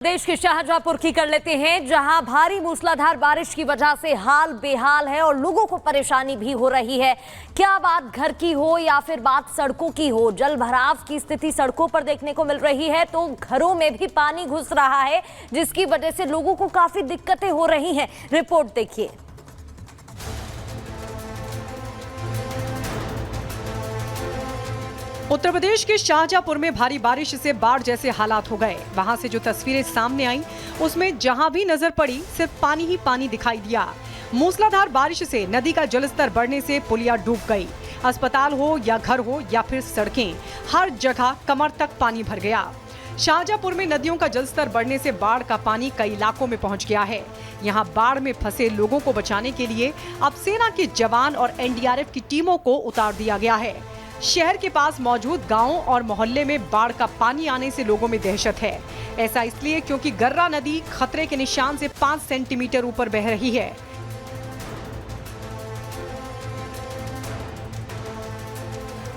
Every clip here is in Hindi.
देश के शाहजहांपुर की कर लेते हैं, जहां भारी मूसलाधार बारिश की वजह से हाल बेहाल है और लोगों को परेशानी भी हो रही है। क्या बात घर की हो या फिर बात सड़कों की हो, जल भराव की स्थिति सड़कों पर देखने को मिल रही है तो घरों में भी पानी घुस रहा है, जिसकी वजह से लोगों को काफी दिक्कतें हो रही हैं। रिपोर्ट देखिए। उत्तर प्रदेश के शाहजहांपुर में भारी बारिश से बाढ़ जैसे हालात हो गए। वहां से जो तस्वीरें सामने आईं, उसमें जहां भी नजर पड़ी सिर्फ पानी ही पानी दिखाई दिया। मूसलाधार बारिश से नदी का जलस्तर बढ़ने से पुलिया डूब गई। अस्पताल हो या घर हो या फिर सड़कें, हर जगह कमर तक पानी भर गया। शाहजहांपुर में नदियों का जलस्तर बढ़ने से बाढ़ का पानी कई इलाकों में पहुंच गया है। यहां बाढ़ में फंसे लोगों को बचाने के लिए अब सेना के जवान और एनडीआरएफ की टीमों को उतार दिया गया है। शहर के पास मौजूद गांवों और मोहल्ले में बाढ़ का पानी आने से लोगों में दहशत है। ऐसा इसलिए क्योंकि गर्रा नदी खतरे के निशान से 5 सेंटीमीटर ऊपर बह रही है।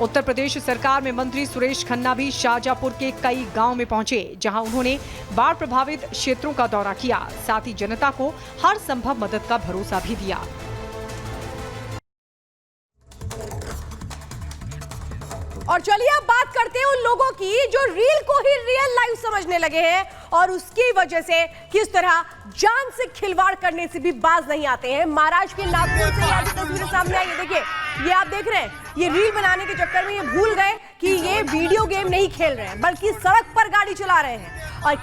उत्तर प्रदेश सरकार में मंत्री सुरेश खन्ना भी शाहजहांपुर के कई गांव में पहुंचे, जहां उन्होंने बाढ़ प्रभावित क्षेत्रों का दौरा किया। साथ ही जनता को हर संभव मदद का भरोसा भी दिया। और चलिए अब बात करते हैं उन लोगों की जो रील को ही रियल लाइफ समझने लगे हैं और उसकी वजह से किस तरह जान से खिलवाड़ करने से भी बाज नहीं आते हैं। महाराष्ट्र के नागपुर से आज तस्वीरें सामने आई है। देखिए, ये आप देख रहे हैं, ये रील बनाने के चक्कर में ये भूल गए कि ये वीडियो गेम नहीं खेल रहे हैं, बल्कि सड़क पर गाड़ी चला रहे हैं। और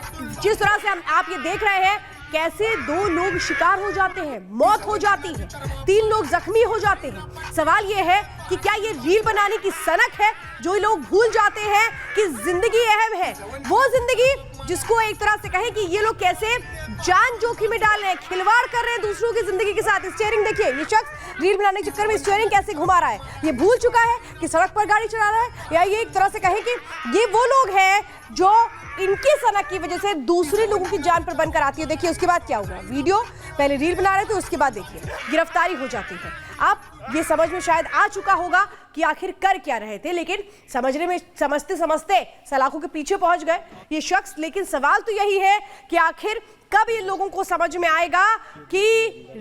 जिस तरह से आप ये देख रहे हैं कैसे 2 लोग शिकार हो जाते हैं, मौत हो जाती है, 3 लोग जख्मी हो जाते हैं। सवाल ये है कि क्या ये रील बनाने की सनक है जो लोग भूल जाते हैं कि जिंदगी अहम है, वो जिंदगी जिसको एक तरह से कहें कि ये लोग कैसे जान जोखिम में डाल रहे हैं, खिलवाड़ कर रहे हैं दूसरों की जिंदगी के साथ। स्टीयरिंग देखिए, ये शख्स रील बनाने के चक्कर में स्टीयरिंग कैसे घुमा रहा है। ये भूल चुका है कि सड़क पर गाड़ी चला रहा है, या ये एक तरह से कहें कि ये वो लोग हैं जो इनकी सनक की वजह से दूसरे लोगों की जान पर बनकर आती है। देखिए उसके बाद क्या हुआ, वीडियो पहले रील बना रहे थे, उसके बाद देखिए गिरफ्तारी हो जाती है। आप ये समझ में शायद आ चुका होगा कि आखिर कर क्या रहे थे, लेकिन समझते समझते सलाखों के पीछे पहुंच गए ये शख्स। लेकिन सवाल तो यही है कि आखिर कब इन लोगों को समझ में आएगा कि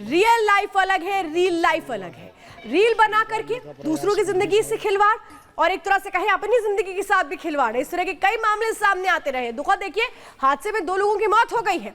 रियल लाइफ अलग है, रील लाइफ अलग है। रील बना करके दूसरों की जिंदगी से खिलवाड़ और एक तरह से कहें अपनी जिंदगी के साथ भी खिलवाड़, इस तरह के कई मामले सामने आते रहे। दुखा देखिए, हादसे में 2 लोगों की मौत हो गई है,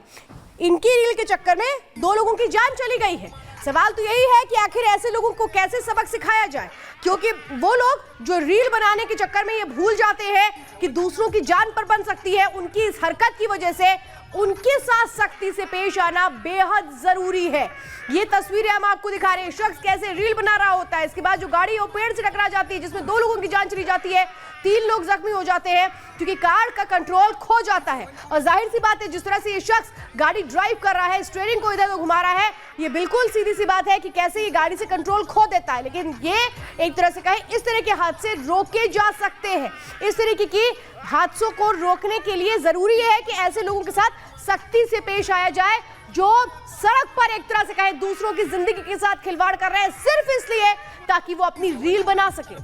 इनकी रील के चक्कर में 2 लोगों की जान चली गई है। सवाल तो यही है कि आखिर ऐसे लोगों को कैसे सबक सिखाया जाए, क्योंकि वो लोग जो रील बनाने के चक्कर में ये भूल जाते हैं कि दूसरों की जान पर बन सकती है। उनकी इस हरकत की वजह से उनके साथ सख्ती से पेश आना बेहद जरूरी है। ये तस्वीरें हम आपको दिखा रहे हैं, शख्स कैसे रील बना रहा होता है, इसके बाद जो गाड़ी वो पेड़ से टकरा जाती है जिसमें 2 लोगों की जान चली जाती है, 3 लोग जख्मी हो जाते हैं क्योंकि कार का कंट्रोल खो जाता है। और जाहिर सी बात है, जिस तरह से ये शख्स गाड़ी ड्राइव कर रहा है, स्टीयरिंग को इधर उधर घुमा रहा है, ये बिल्कुल सीधी सी बात है कि कैसे ये गाड़ी से कंट्रोल खो देता है। लेकिन ये एक तरह से कहें, इस तरह के हादसे रोके जा सकते हैं। इस तरीके की हादसों को रोकने के लिए जरूरी है कि ऐसे लोगों के साथ सख्ती से पेश आया जाए जो सड़क पर एक तरह से कहें दूसरों की जिंदगी के साथ खिलवाड़ कर रहे हैं सिर्फ इसलिए ताकि वो अपनी रील बना सके।